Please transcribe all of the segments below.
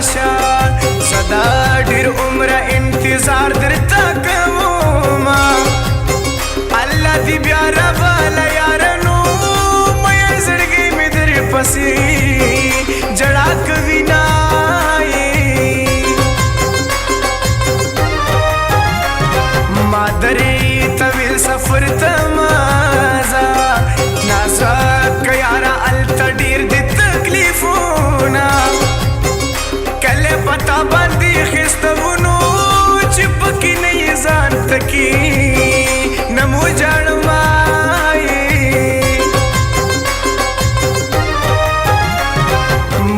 राशा सदा ढेर उम्र इंतजार दरता कोमा अल्लाह दी प्यारा वाला यारनो मैं जिंदगी में दर पसी जड़ा कभी ना मादरे तविल सफर तमाजा नासा कयारा अलता डीर दी तकलीफोना कले पता बंदी खिस्तवनो चिपकी नहीं जानत की नमो जानमाए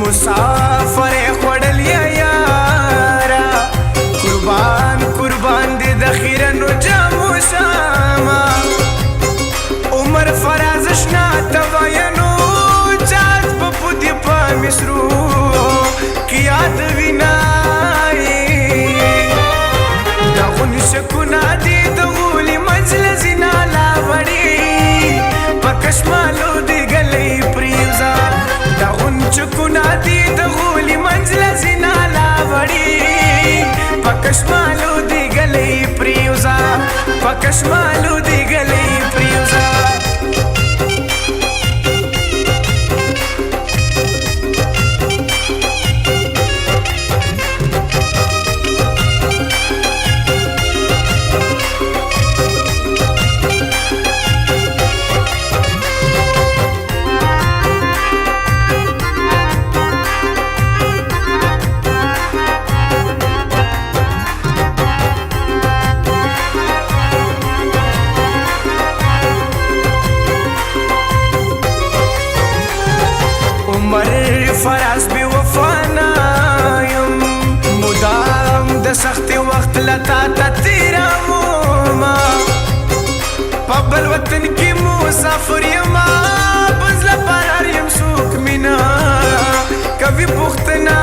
मुसाफर खोड़लिया यारा कुर्बान कुर्बान दे दखिरन जामो शामा उमर फराजशना तवायनो जात बपुदी पा मिसरू की याद विनाए दागुन शकुना दे दगुली मंजिल जिना लावड़ी पकशमालो दे गले प्रियजा दागुन शकुना दे दगुली मंजिल जिना लावड़ी पकशमालो दे गले प्रियजा पकशमालो दे गले प्रियजा फराज भी वफाना मुदाम द सख्त वक्त लता तेरा मोमा पबल वतन की मुसाफिर यमा बजला पारार यम सुख मिना कभी पुख्तना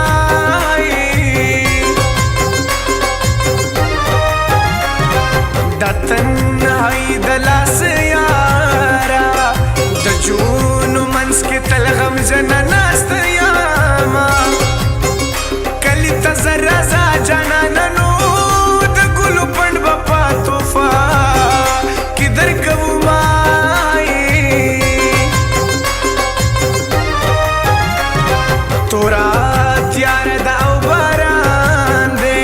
दतन हाई दलास यारा दजून मंस के तलगम जना नास्त यामा कली तजर्रा जा जाना ननो दगुलु पंड बपा तोफा किधर कबू माए तोरा त्यार दाव बारान दे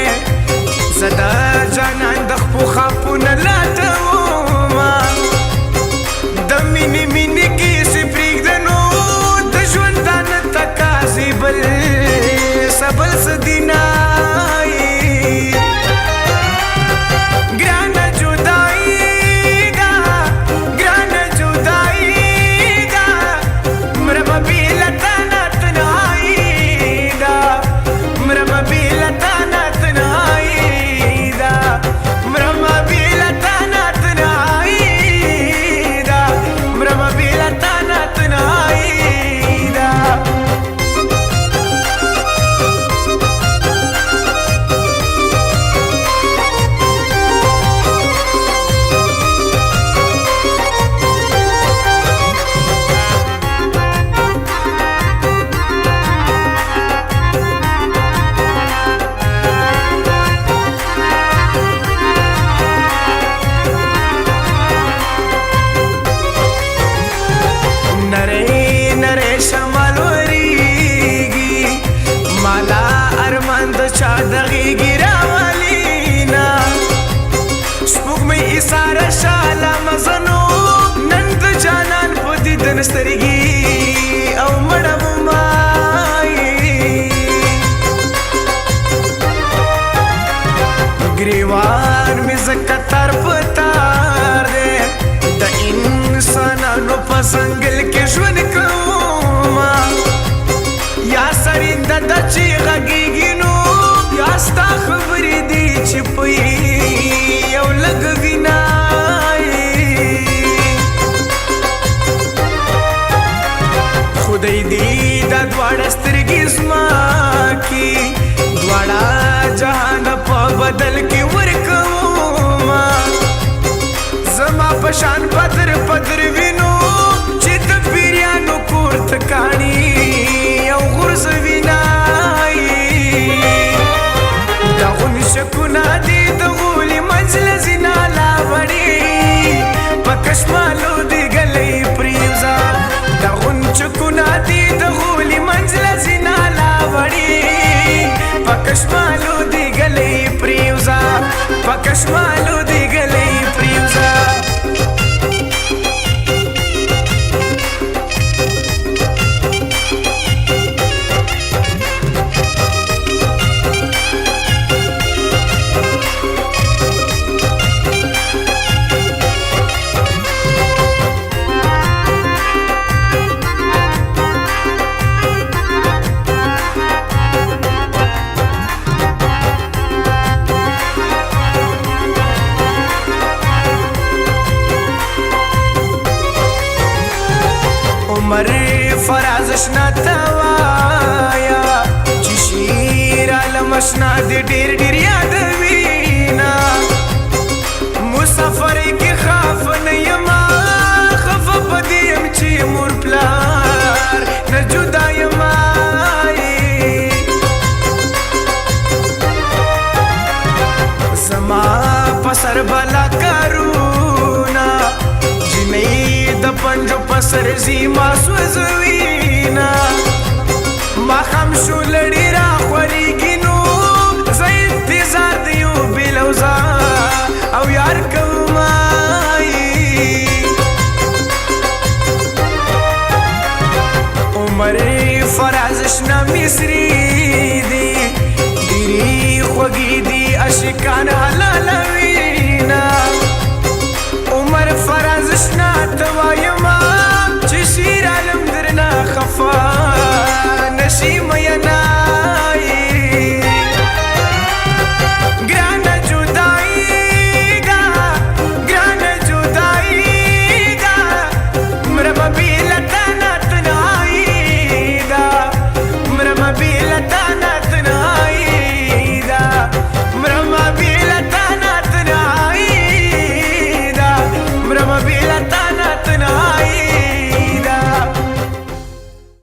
सदा जाना दखपू खापू न लातवमा दमिनी मिनी की सिप्रीक दनो दजवंदान तकाजी बल सबल सदीनाई ग्रान जुदाई गा मरम बिलता नतनाई दा मरम बिलता नतनाई दा मरम बिलता नतनाई दा मरम बिलता नतनाई दा चादगी गिरावलीना स्पुक में इसारा शाला मजनो नंद जानन पुदी दनस्तरगी औ मडम माई ग्रीवान में जकतार पतार दे द इंसानो पसंगल के जुन कोमा या सरिंदा दची गगिगिनो यास्ता खबरी दी छिपई यौ लग विनाई खुदई दी दा द्वाड़ा स्तरगी स्मा की द्वाड़ा जहान पा बदल के वर्कमा जमा पशान पदर पदर विनो चित पिरियानो कुर्त कानी यौ गुर्ज विनाई کشمالو دی گلی پریوزا دا غنچکونا دی دا غولی منزل زینا لاوڑی پا کشمالو دی گلی پریوزا پا کشمالو دی گلی پریوزا عمر فرازشنا توایا چی شیر علمشنا دی ډیر ډیر یادوینا مسافر کی خاف نیما خف پدیم چی مور پلار نجدا یمای زما پسر بلا کرونا جنی د پنجو پسر زیما سوزوینا ما خم شو لڑی را خوریگی نو زی انتظار دیو بلوزا او یار کمائی عمر فرازشنا مصری دی دیری خوگی دی اشکان حلالوینا عمر فرازشنا توائی